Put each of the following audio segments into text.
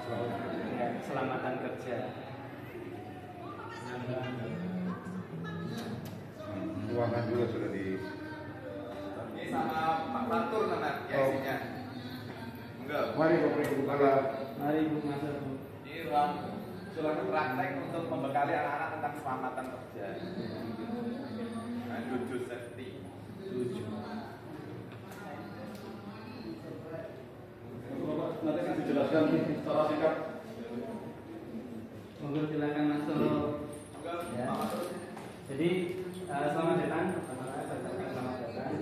Ya, keselamatan kerja. Ruangan juga sudah di. Ini sama Pak Fatur namanya isinya. Enggak. Mari Bapak Ibu kepala. Mari Bu masuk Bu. Ini ruang praktek untuk membekali anak-anak tentang keselamatan kerja. Nah, Dojo safety. Nanti akan dijelaskan secara singkat. Monggo silakan masuk. Ya. Jadi selamat datang. Selamat datang.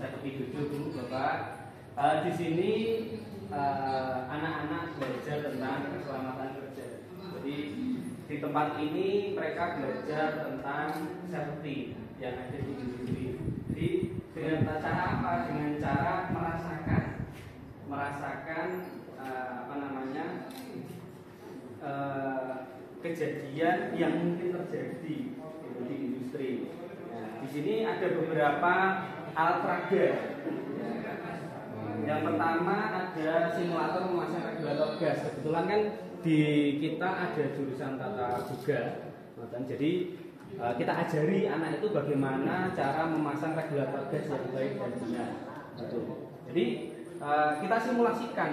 Saya Kepi Dojo Bu, Bapak. Di sini anak-anak belajar tentang keselamatan kerja. Jadi di tempat ini mereka belajar tentang safety yang ada di industri. Jadi dengan cara apa? Dengan cara merasakan kejadian yang mungkin terjadi di industri. Nah, di sini ada beberapa alat peraga. Yang pertama ada simulator memasang regulator gas. Kebetulan kan di kita ada jurusan tata boga. Jadi kita ajari anak itu bagaimana cara memasang regulator gas yang baik dan benar. Jadi kita simulasikan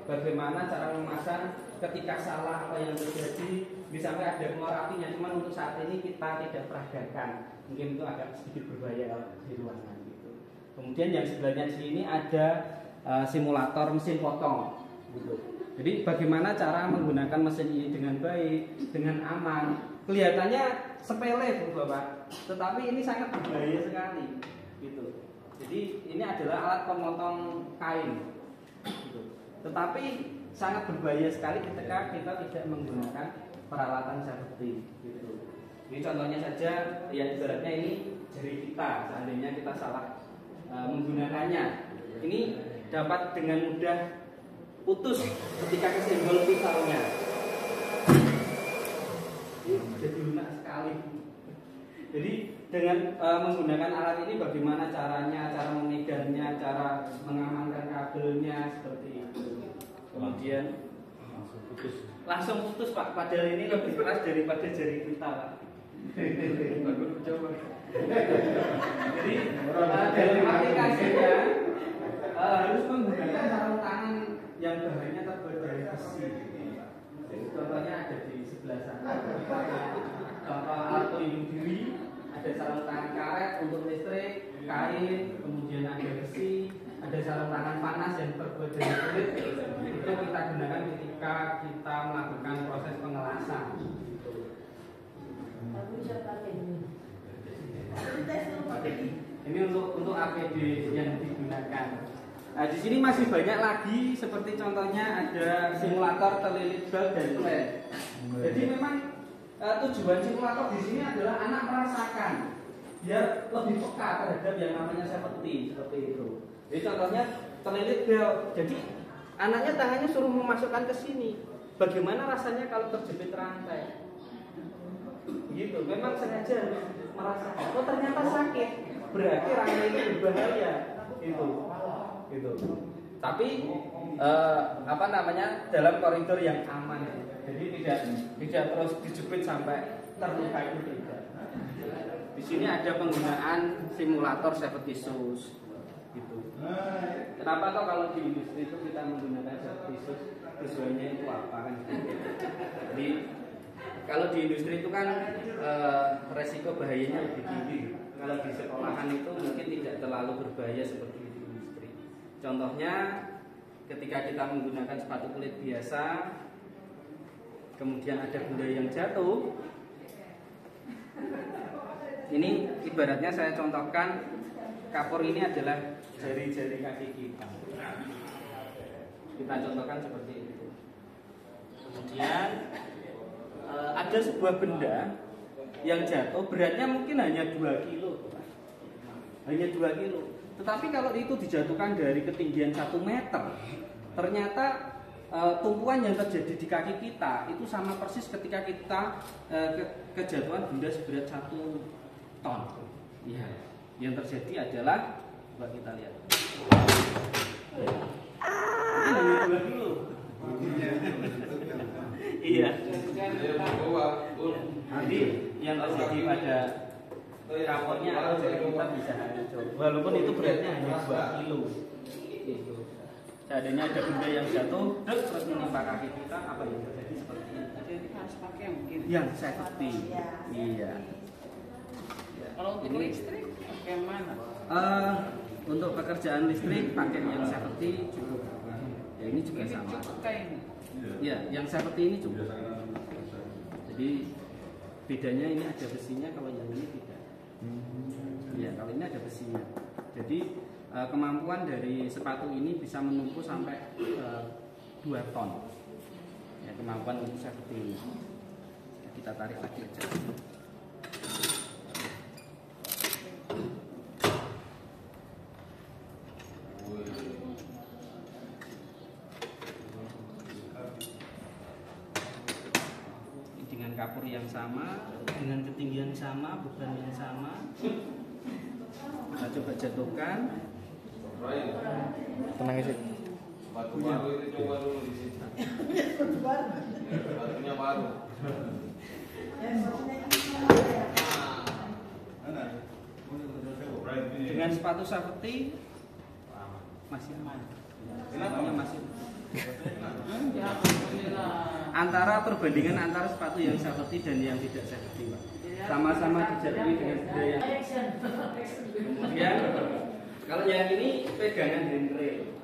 bagaimana cara memasang ketika salah apa yang terjadi, misalnya ada keluar apinya, cuman untuk saat ini kita tidak peragakan, mungkin itu agak sedikit berbahaya di ruangan gitu. Kemudian yang sebelahnya di sini ada simulator mesin potong gitu. Jadi bagaimana cara menggunakan mesin ini dengan baik, dengan aman. Kelihatannya sepele Bu Bapak, tetapi ini sangat berbahaya sekali gitu. Jadi ini adalah alat pemotong kain gitu. Tetapi sangat berbahaya sekali ketika kita tidak menggunakan peralatan safety gitu. Ini contohnya saja, ya ibaratnya ini jari kita, seandainya kita salah menggunakannya, ini dapat dengan mudah putus ketika kesenggol pisaunya. Ini jadi lunak sekali. Jadi dengan menggunakan alat ini bagaimana caranya, cara memegangnya, cara mengamankan kabelnya seperti itu. Kemudian langsung putus Pak, padahal ini lebih keras daripada jari kita Pak. Jadi dalam aplikasinya harus menggunakan sarung tangan yang bahannya terbuat dari besi. Jadi contohnya ada di sebelah sana. Contoh alat pelindung diri, ada sarung tangan karet untuk listrik, kain, kemudian ada besi, ada sarung tangan panas yang terbuat dari kulit. Itu kita gunakan ketika kita melakukan proses pengelasan. Ini untuk APD yang digunakan. Nah, di sini masih banyak lagi, seperti contohnya ada simulator terlilit bal dan led. Jadi memang tujuan simulator di sini adalah anak merasakan, biar lebih peka terhadap yang namanya safety seperti itu. Jadi contohnya terlilit bal, jadi anaknya tangannya suruh memasukkan ke sini. Bagaimana rasanya kalau terjepit rantai? Gitu, memang sengaja merasakan. Oh ternyata sakit, berarti rantai ini berbahaya. Gitu. Tapi dalam koridor yang aman. Jadi tidak terus dijepit sampai terluka itu tidak. Di sini ada penggunaan simulator safety shoes. Gitu. Kenapa toh kalau di industri itu kita menggunakan safety shoes? Tujuannya itu apa kan? Jadi kalau di industri itu kan resiko bahayanya lebih tinggi. Kalau di sekolahan itu mungkin tidak terlalu berbahaya seperti di industri. Contohnya ketika kita menggunakan sepatu kulit biasa, kemudian ada benda yang jatuh. Ini ibaratnya saya contohkan, kapur ini adalah jari-jari kaki kita. Kita contohkan seperti itu. Kemudian ada sebuah benda yang jatuh, beratnya mungkin hanya 2 kilo. Hanya 2 kilo. Tetapi kalau itu dijatuhkan dari ketinggian 1 meter, ternyata tumpuan yang terjadi di kaki kita itu sama persis ketika kita kejatuhan benda seberat 1 ton. Ya, yang terjadi adalah, coba kita lihat. Ini hanya 2 kilo. terjadi pada kapotnya atau jari kita bisa hancur. Walaupun itu beratnya hanya 2 kilo. Gitu. Seandainya ada benda yang jatuh, terus menimpa kaki kita, apa yang terjadi seperti ini? Jadi harus pakai mungkin. Yang safety. Iya. Kalau untuk listrik pakai mana? Untuk pekerjaan listrik pakai yang safety cukup. Ya ini juga Ini sama. cukup kayak ini. Ya, yang seperti ini cukup. Jadi bedanya ini ada besinya, kalau yang ini tidak. Ya, kalau ini ada besinya. Jadi kemampuan dari sepatu ini bisa menumpu sampai 2 ton. Ya, kemampuan untuk seperti ini. Ya, kita tarik lagi aja. Dengan kapur yang sama, dengan ketinggian sama, beban yang sama. Kita coba jatuhkan. Tenang sih. Batu baru itu coba dulu di sini. Batunya baru. Dengan sepatu safety masih aman. Kenapa masih? Antara perbandingan antara sepatu yang safety dan yang tidak safety, Pak. Sama-sama dijatuhi dengan benda yang. Kemudian kalau yang ini pegangan handrail,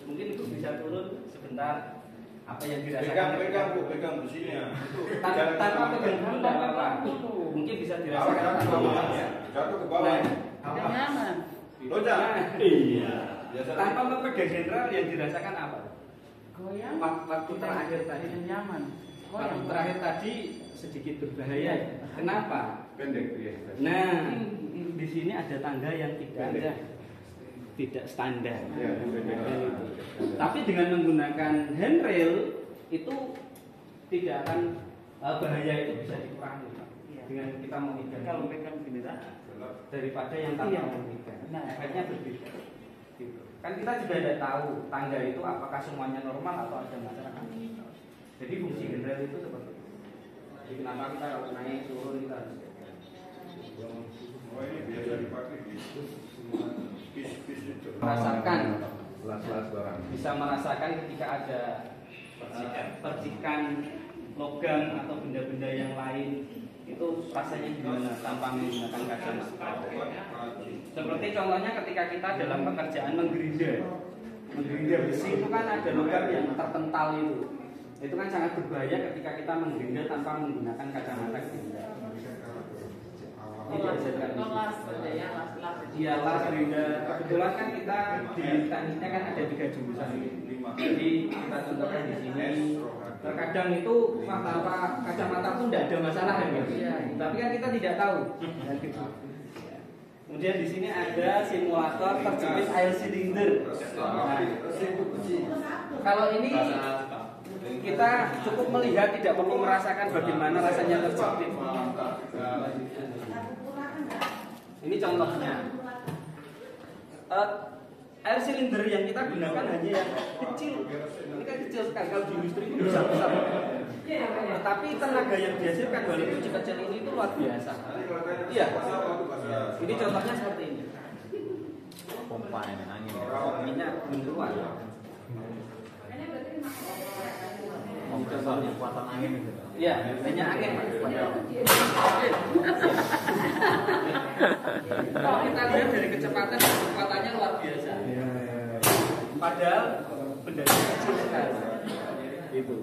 mungkin Ibu bisa turun sebentar. Apa yang dirasakan? Pegang besinya. Tanpa pegang dulu tidak apa-apa. Mungkin bisa dirasakan tanpa Jatuh ke bawah. Tidak nyaman. Loncat. Iya. Tanpa memegang sentral yang dirasakan apa? Goyang. Waktu terakhir tadi. Tidak nyaman. Waktu terakhir tadi sedikit berbahaya. Kenapa? Pendek dia. Nah, di sini ada tangga yang tidak standar. Ya, Tapi dengan menggunakan handrail itu tidak akan bahaya itu bisa dikurangi. Dengan kita memegang. Kalau pegang gini lah. Daripada yang tanpa memegang. Nah, Efeknya berbeda. Gitu. Kan kita juga tidak tahu tangga itu apakah semuanya normal atau ada masalah. Jadi fungsi handrail itu seperti itu. Jadi kenapa kita kalau naik turun kita harus Oh, ini biasa dipakai di bis itu. merasakan, Las-las barang. bisa merasakan ketika ada percikan logam atau benda-benda yang lain itu rasanya gimana tanpa menggunakan kacamata. Seperti contohnya ketika kita dalam pekerjaan menggerinda besi itu kan ada logam yang terpental itu kan sangat berbahaya ketika kita menggerinda tanpa menggunakan kacamata gerinda. Ini diajarkan di sini. Iya, las gerinda. Kebetulan kan kita di tekniknya kan ada 3 jurusan. Jadi kita contohkan di sini. Terkadang itu tanpa kacamata pun tidak ada masalah ya, tapi kan kita tidak tahu. Kemudian di sini ada simulator terjepit air silinder. Nah, kalau ini kita cukup melihat, tidak perlu merasakan bagaimana rasanya terjepit. Ini contohnya. Air silinder yang kita gunakan hanya yang kecil. Ini kan kecil sekali, kalau di industri itu besar-besar. Tapi tenaga yang dihasilkan walaupun kecil ini itu luar biasa. Iya. Ini contohnya seperti ini. Pompa ini angin. Minyak belum keluar. Ini contohnya kekuatan angin itu. Iya, minyak angin. Kalau kita lihat dari kecepatan, kekuatannya luar biasa. Padahal benda kecil sekali. Itu.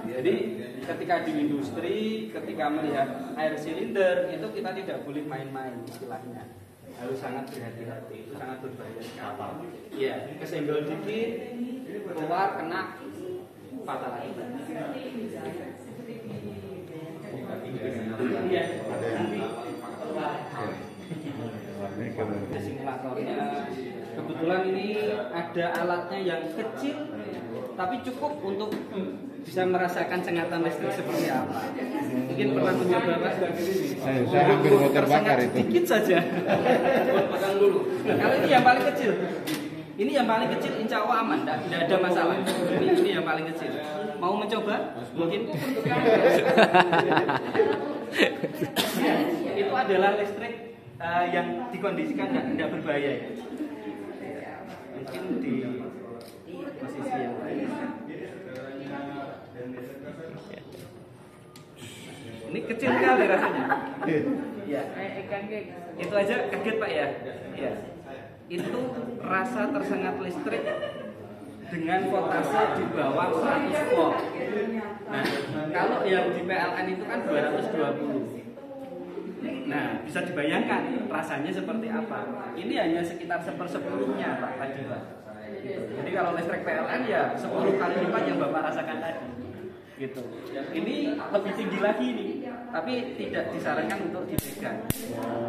Jadi ketika di industri, ketika melihat air silinder itu kita tidak boleh main-main istilahnya. Harus sangat berhati-hati. Itu sangat berbahaya sekali. Iya, kesenggol dikit, keluar kena patah lagi. Iya, nanti simulatornya kebetulan ini ada alatnya yang kecil tapi cukup untuk bisa merasakan sengatan listrik seperti apa. Mungkin pernah mencoba Mas? Saya hampir mau terbakar itu. Sedikit saja. Pegang dulu. Kalau ini yang paling kecil. Ini yang paling kecil, insya Allah aman, tidak ada masalah. Ini yang paling kecil. Mau mencoba? Mungkin. Ya, itu adalah listrik yang dikondisikan tidak berbahaya ya. Mungkin di posisi yang lain. Ini kecil sekali rasanya. Ya. Itu aja kaget Pak ya. Ya. Itu rasa tersengat listrik dengan voltase di bawah 100 volt. Nah, kalau yang di PLN itu kan 220. Nah, bisa dibayangkan rasanya seperti apa. Ini hanya sekitar 1/10-nya Pak tadi Pak. Jadi kalau listrik PLN ya 10 kali lipat yang Bapak rasakan tadi. Gitu. Ini lebih tinggi lagi nih, tapi tidak disarankan untuk dipegang.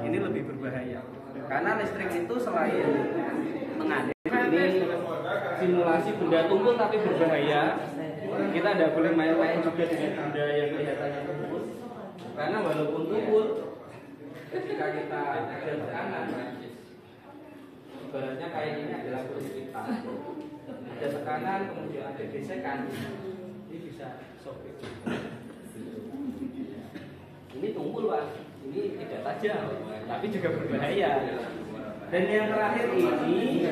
Ini lebih berbahaya. Karena listrik itu selain mengalir, ini simulasi benda tumpul tapi berbahaya. Kita tidak boleh main-main juga dengan benda yang kelihatannya tumpul. Karena walaupun tumpul, ketika kita ada tekanan, ibaratnya kayak ini adalah kulit kita. Ada tekanan, kemudian ada gesekan, ini bisa sobek. Ini tumpul Pak, ini tidak tajam, tapi juga berbahaya. Dan yang terakhir ini,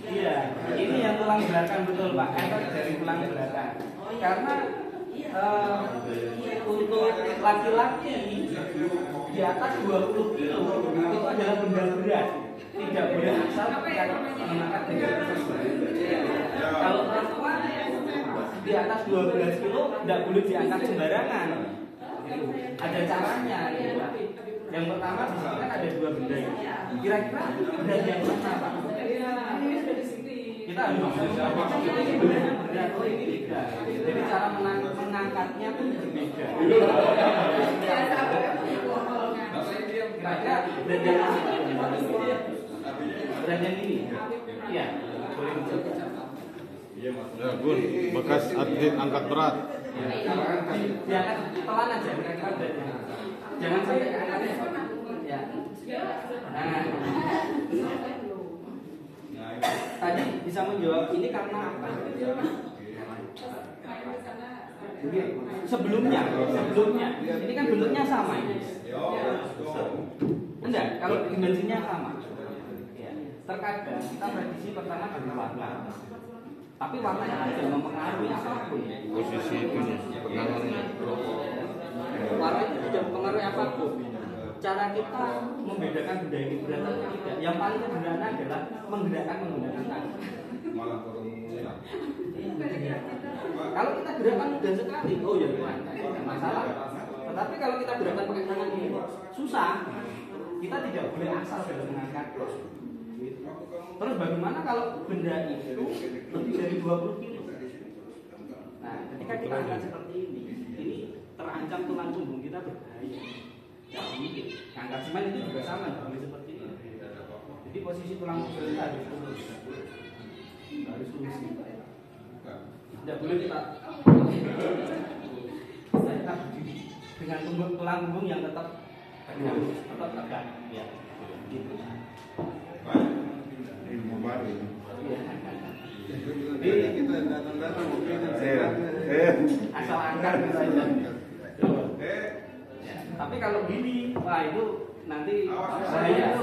iya, ini yang tulang belakang betul Pak, efek dari tulang belakang. Karena untuk laki-laki di atas 20 kilo itu adalah benda berat, tidak boleh asal mengangkat benda tersebut. Kalau perempuan di atas 12 kilo tidak boleh diangkat sembarangan. Ada caranya. Yang pertama di sini kan ada 2 benda. Kira-kira benda yang mana Pak? Kita harus ini benda yang berat, oh ini tidak. Jadi cara mengangkatnya pun berbeda. Kira-kira benda yang ini. Iya, boleh dicoba. Ya, Gun, bekas atlet angkat berat. Jangan pelan aja, kira-kira beratnya. Jangan sampai ke angkatnya. Ya. Nah. Tadi bisa menjawab ini karena apa? Sebelumnya, ini kan bentuknya sama ini. Enggak, kalau dimensinya sama. Ya. Terkadang kita prediksi pertama dari warna, tapi warna itu tidak mempengaruhi apapun. Posisi itunya, penangannya. Warna itu tidak mempengaruhi apapun. Cara kita membedakan benda ini berat atau tidak, yang paling sederhana adalah menggerakkan menggunakan tangan. Kalau kita gerakan mudah sekali, oh ya tidak masalah. Tetapi kalau kita gerakan pakai tangan ini susah. Kita tidak boleh asal dalam mengangkat. Terus bagaimana kalau benda itu lebih dari 20 kilo? Nah, ketika kita angkat seperti ini terancam tulang punggung kita berbahaya. Ya mungkin angkat semen itu juga sama, boleh seperti ini. Jadi posisi tulang punggung kita harus lurus, tidak boleh kita dengan tulang punggung yang tetap tegak, ya. Gitu. Ilmu baru. Jadi kita datang-datang asal angkat saja. Tapi kalau gini, wah itu nanti bahaya.